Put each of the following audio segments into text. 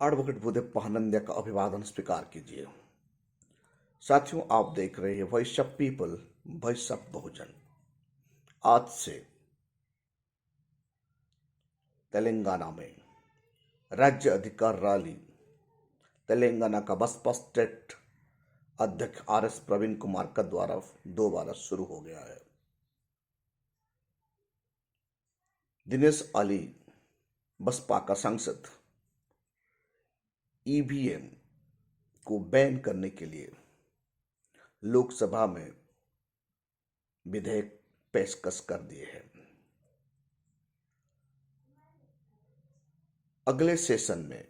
Advocate Bhudev पहानंदिया का अभिवादन स्वीकार कीजिए। साथियों, आप देख रहे हैं voice of people, voice of Bahujan. आज से तेलंगाना में राज्य अधिकार रैली तेलंगाना का बसपा स्टेट अध्यक्ष आर.एस. प्रवीण कुमार का द्वारा दोबारा शुरू हो गया है। दिनेश अली बसपा का सांसद ईवीएम को बैन करने के लिए लोकसभा में विधेयक पेशकश कर दिए हैं। अगले सेशन में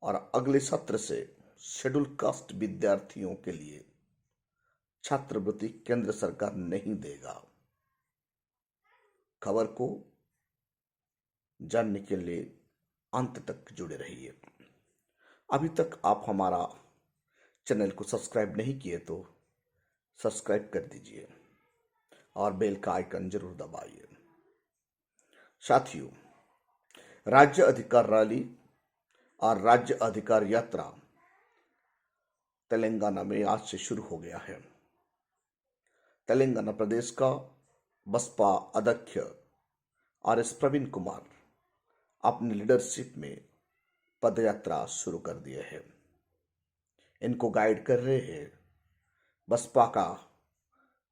और अगले सत्र से शेड्यूल कास्ट विद्यार्थियों के लिए छात्रवृत्ति केंद्र सरकार नहीं देगा। खबर को जानने के लिए अंत तक जुड़े रहिए। अभी तक आप हमारा चैनल को सब्सक्राइब नहीं किए तो सब्सक्राइब कर दीजिए और बेल का आइकन जरूर दबाइए। साथियों, राज्य अधिकार रैली और राज्य अधिकार यात्रा तेलंगाना में आज से शुरू हो गया है। तेलंगाना प्रदेश का बसपा अध्यक्ष आर.एस. प्रवीण कुमार अपनी लीडरशिप में पदयात्रा शुरू कर दिए हैं। इनको गाइड कर रहे हैं बसपा का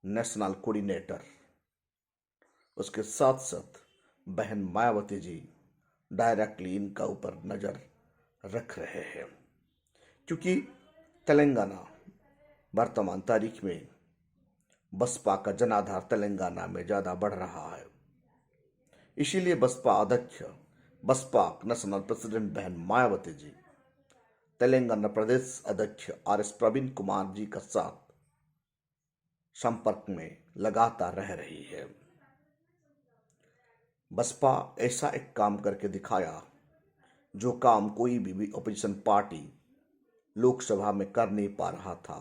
नेशनल कोऑर्डिनेटर, उसके साथ साथ बहन मायावती जी डायरेक्टली इनका ऊपर नजर रख रहे हैं, क्योंकि तेलंगाना वर्तमान तारीख में बसपा का जनाधार तेलंगाना में ज्यादा बढ़ रहा है। इसीलिए बसपा अध्यक्ष, बसपा नेशनल प्रेसिडेंट बहन मायावती जी तेलंगाना प्रदेश अध्यक्ष आर.एस. प्रवीण कुमार जी का साथ संपर्क में लगातार रह रही है। बसपा ऐसा एक काम करके दिखाया जो काम कोई भी ऑपोजिशन पार्टी लोकसभा में कर नहीं पा रहा था।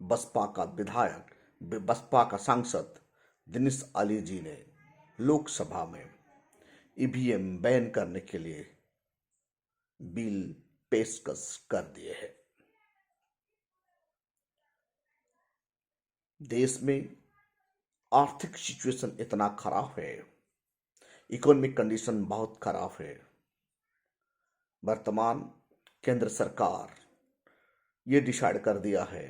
बसपा का विधायक, बसपा का सांसद दिनेश अली जी ने लोकसभा में ईवीएम बैन करने के लिए बिल पेशकश कर दिए हैं। देश में आर्थिक सिचुएशन इतना खराब है, इकोनॉमिक कंडीशन बहुत खराब है। वर्तमान केंद्र सरकार ये डिसाइड कर दिया है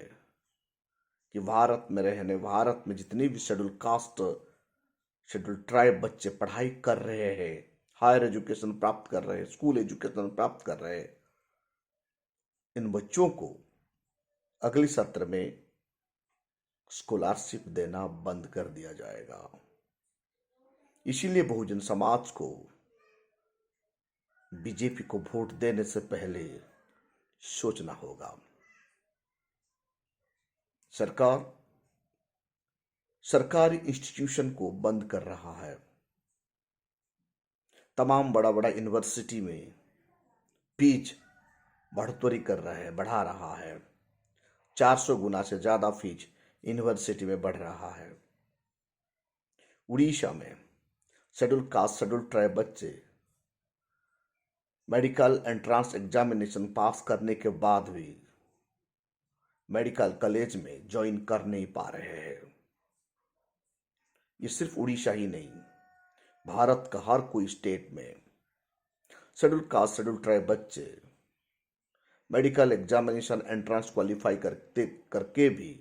कि भारत में जितनी भी शेड्यूल कास्ट, शेड्यूल ट्राइब बच्चे पढ़ाई कर रहे हैं, हायर एजुकेशन प्राप्त कर रहे हैं, स्कूल एजुकेशन प्राप्त कर रहे हैं, इन बच्चों को अगले सत्र में स्कॉलरशिप देना बंद कर दिया जाएगा। इसीलिए बहुजन समाज को बीजेपी को वोट देने से पहले सोचना होगा। सरकार सरकारी इंस्टीट्यूशन को बंद कर रहा है। तमाम बड़ा बड़ा यूनिवर्सिटी में फीस बढ़ोतरी बढ़ा रहा है। 400 गुना से ज्यादा फीस यूनिवर्सिटी में बढ़ रहा है। उड़ीसा में शेड्यूल कास्ट, शेड्यूल ट्राइब बच्चे मेडिकल एंट्रेंस एग्जामिनेशन पास करने के बाद भी मेडिकल कॉलेज में ज्वाइन कर नहीं पा रहे हैं। ये सिर्फ उड़ीसा ही नहीं, भारत का हर कोई स्टेट में शेड्यूल कास्ट, शेड्यूल ट्राइब बच्चे मेडिकल एग्जामिनेशन एंट्रेंस क्वालिफाई करके भी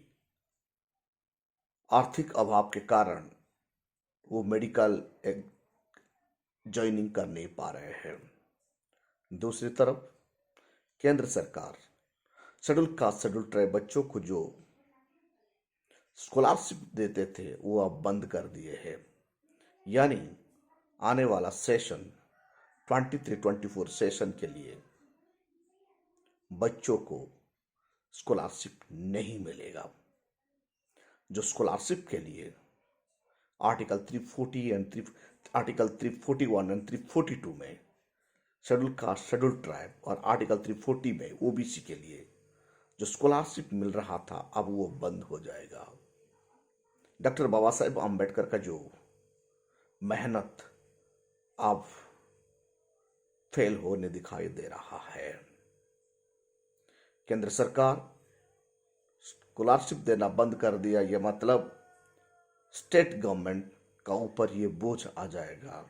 आर्थिक अभाव के कारण वो मेडिकल ज्वाइनिंग कर नहीं पा रहे हैं। दूसरी तरफ केंद्र सरकार शेड्यूल कास्ट, शेड्यूल ट्राइब बच्चों को जो स्कॉलरशिप देते थे वो अब बंद कर दिए हैं। यानी आने वाला सेशन 23-24 सेशन के लिए बच्चों को स्कॉलरशिप नहीं मिलेगा। जो स्कॉलरशिप के लिए आर्टिकल 341 एंड 342 में शेड्यूल कास्ट, शेड्यूल ट्राइब और आर्टिकल 340 में ओबीसी के लिए जो स्कॉलरशिप मिल रहा था अब वो बंद हो जाएगा। डॉक्टर बाबा साहेब आम्बेडकर का जो मेहनत अब फेल होने दिखाई दे रहा है। केंद्र सरकार स्कॉलरशिप देना बंद कर दिया, यह मतलब स्टेट गवर्नमेंट का ऊपर ये बोझ आ जाएगा,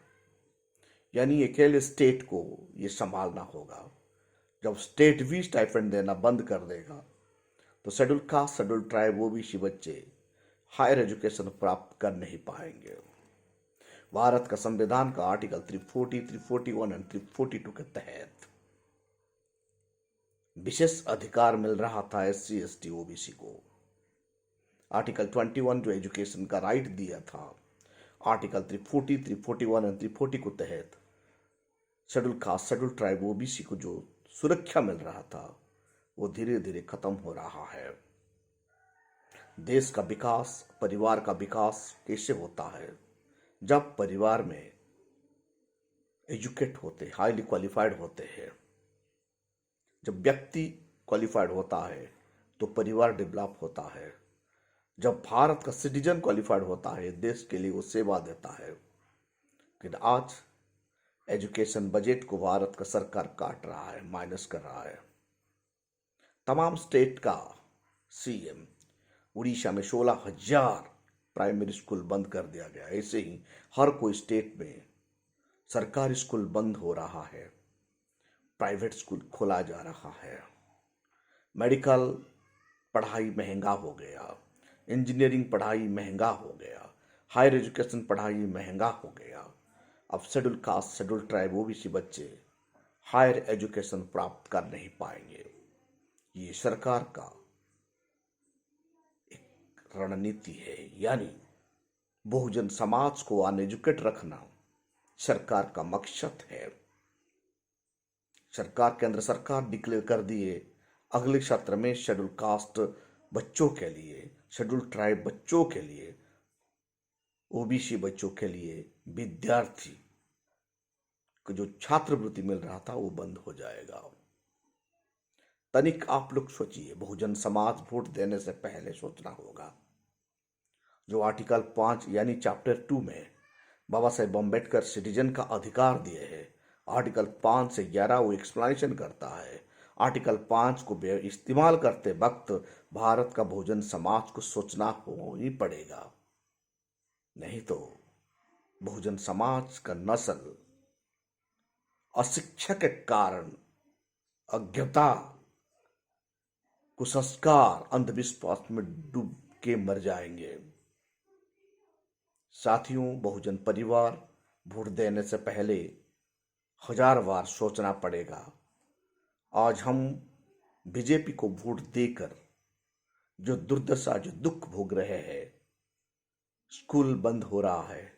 यानी अकेले स्टेट को ये संभालना होगा। जब स्टेट भी स्टाइपेंड देना बंद कर देगा तो schedule caste, schedule tribe, OBC बच्चे हायर एजुकेशन प्राप्त कर नहीं पाएंगे। भारत का संविधान का आर्टिकल 340, 341 एंड 342 के तहत विशेष अधिकार मिल रहा था एससी, एसटी, ओबीसी को। आर्टिकल 21 जो एजुकेशन का राइट दिया था, आर्टिकल 340, 341 एंड 340 को तहत schedule caste, schedule tribe, OBC को जो सुरक्षा मिल रहा था वो धीरे धीरे खत्म हो रहा है। देश का विकास, परिवार का विकास कैसे होता है? जब परिवार में एजुकेट होते, हाईली क्वालिफाइड होते हैं। जब व्यक्ति क्वालिफाइड होता है तो परिवार डेवलप होता है। जब भारत का सिटीजन क्वालिफाइड होता है, देश के लिए वो सेवा देता है। लेकिन आज एजुकेशन बजट को भारत का सरकार काट रहा है, माइनस कर रहा है। तमाम स्टेट का सीएम, उड़ीसा में 16,000 प्राइमरी स्कूल बंद कर दिया गया। ऐसे ही हर कोई स्टेट में सरकारी स्कूल बंद हो रहा है, प्राइवेट स्कूल खोला जा रहा है। मेडिकल पढ़ाई महंगा हो गया, इंजीनियरिंग पढ़ाई महंगा हो गया, हायर एजुकेशन पढ़ाई महंगा हो गया। अब schedule caste, schedule tribe, OBC बच्चे हायर एजुकेशन प्राप्त कर नहीं पाएंगे। ये सरकार का एक रणनीति है, यानी बहुजन समाज को अनएजुकेट रखना सरकार का मकसद है। सरकार, केंद्र सरकार डिक्लेयर कर दिए अगले सत्र में शेड्यूल कास्ट बच्चों के लिए, शेड्यूल ट्राइब बच्चों के लिए, ओबीसी बच्चों के लिए विद्यार्थी को जो छात्रवृत्ति मिल रहा था वो बंद हो जाएगा। तनिक आप लोग सोचिए, बहुजन समाज वोट देने से पहले सोचना होगा। जो आर्टिकल 5 यानी चैप्टर 2 में बाबा साहेब अम्बेडकर सिटीजन का अधिकार दिए हैं, आर्टिकल 5 से 11 वो एक्सप्लेनेशन करता है। आर्टिकल 5 को इस्तेमाल करते वक्त भारत का बहुजन समाज को सोचना ही पड़ेगा, नहीं तो बहुजन समाज का नस्ल अशिक्षा के कारण, अज्ञता, कुसंस्कार, अंधविश्वास में डूब के मर जाएंगे। साथियों, बहुजन परिवार वोट देने से पहले 1000 बार सोचना पड़ेगा। आज हम बीजेपी को वोट देकर जो दुर्दशा, जो दुख भोग रहे हैं, स्कूल बंद हो रहा है,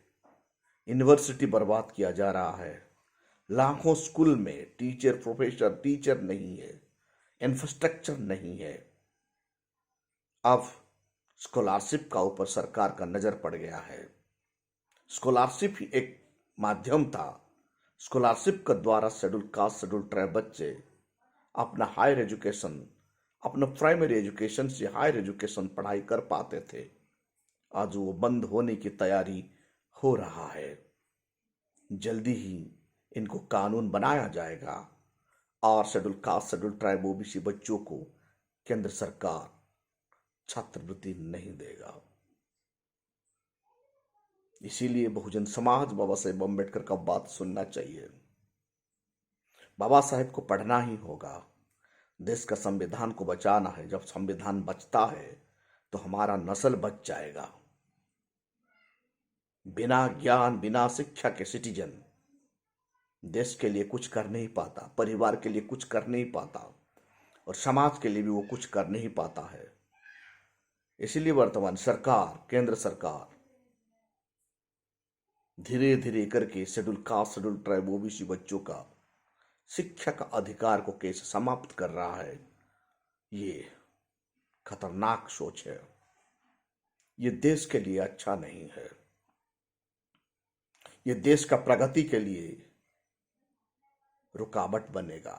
यूनिवर्सिटी बर्बाद किया जा रहा है, लाखों स्कूल में टीचर, प्रोफेसर, टीचर नहीं है, इंफ्रास्ट्रक्चर नहीं है। अब स्कॉलरशिप का ऊपर सरकार का नजर पड़ गया है। स्कॉलरशिप ही एक माध्यम था। स्कॉलरशिप के द्वारा शेड्यूल कास्ट, शेड्यूल ट्राइब बच्चे अपना हायर एजुकेशन, अपना प्राइमरी एजुकेशन से हायर एजुकेशन पढ़ाई कर पाते थे। आज वो बंद होने की तैयारी हो रहा है। जल्दी ही इनको कानून बनाया जाएगा और schedule caste, schedule tribe, OBC बच्चों को केंद्र सरकार छात्रवृत्ति नहीं देगा। इसीलिए बहुजन समाज बाबा साहेब अम्बेडकर का बात सुनना चाहिए। बाबा साहेब को पढ़ना ही होगा। देश का संविधान को बचाना है। जब संविधान बचता है तो हमारा नस्ल बच जाएगा। बिना ज्ञान, बिना शिक्षा के सिटीजन देश के लिए कुछ कर नहीं पाता, परिवार के लिए कुछ कर नहीं पाता और समाज के लिए भी वो कुछ कर नहीं पाता है। इसीलिए वर्तमान सरकार, केंद्र सरकार धीरे धीरे करके schedule caste, schedule tribe, OBC बच्चों का शिक्षा का अधिकार को कैसे समाप्त कर रहा है, ये खतरनाक सोच है। ये देश के लिए अच्छा नहीं है। ये देश का प्रगति के लिए रुकावट बनेगा,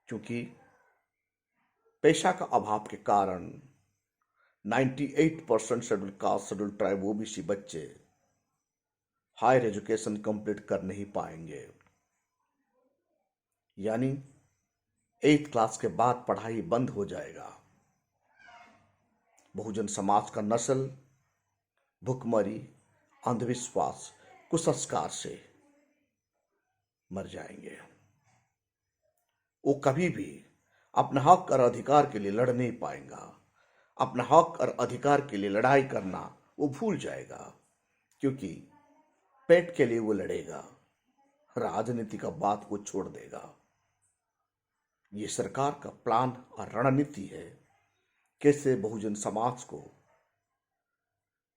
क्योंकि पैसा का अभाव के कारण 98% schedule caste, schedule tribe, OBC बच्चे हायर एजुकेशन कंप्लीट कर नहीं पाएंगे। यानी 8th क्लास के बाद पढ़ाई बंद हो जाएगा। बहुजन समाज का नस्ल भुखमरी, अंधविश्वास, कुसंस्कार से मर जाएंगे। वो कभी भी अपने हक और अधिकार के लिए लड़ नहीं पाएगा। अपना हक और अधिकार के लिए लड़ाई करना वो भूल जाएगा, क्योंकि पेट के लिए वो लड़ेगा, राजनीति का बात वो छोड़ देगा। ये सरकार का प्लान और रणनीति है, कैसे बहुजन समाज को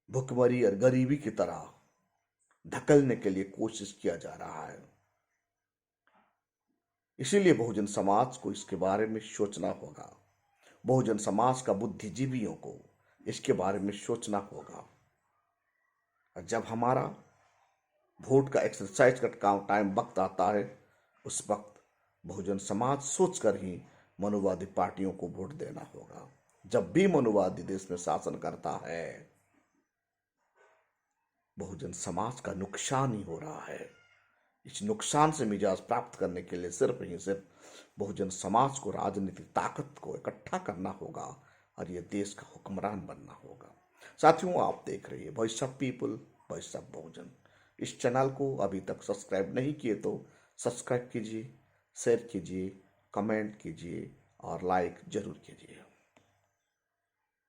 भुखमरी और गरीबी की तरह धकेलने के लिए कोशिश किया जा रहा है। इसीलिए बहुजन समाज को इसके बारे में सोचना होगा। बहुजन समाज का बुद्धिजीवियों को इसके बारे में सोचना होगा। और जब हमारा वोट का एक्सरसाइज का काम टाइम वक्त आता है, उस वक्त बहुजन समाज सोचकर ही मनुवादी पार्टियों को वोट देना होगा। जब भी मनुवादी देश में शासन करता है, बहुजन समाज का नुकसान ही हो रहा है। इस नुकसान से मिजाज प्राप्त करने के लिए सिर्फ ही सिर्फ बहुजन समाज को राजनीतिक ताकत को इकट्ठा करना होगा और यह देश का हुक्मरान बनना होगा। साथियों, आप देख रहे हैं voice of people, voice of Bahujan. इस चैनल को अभी तक सब्सक्राइब नहीं किए तो सब्सक्राइब कीजिए, शेयर कीजिए, कमेंट कीजिए और लाइक जरूर कीजिए।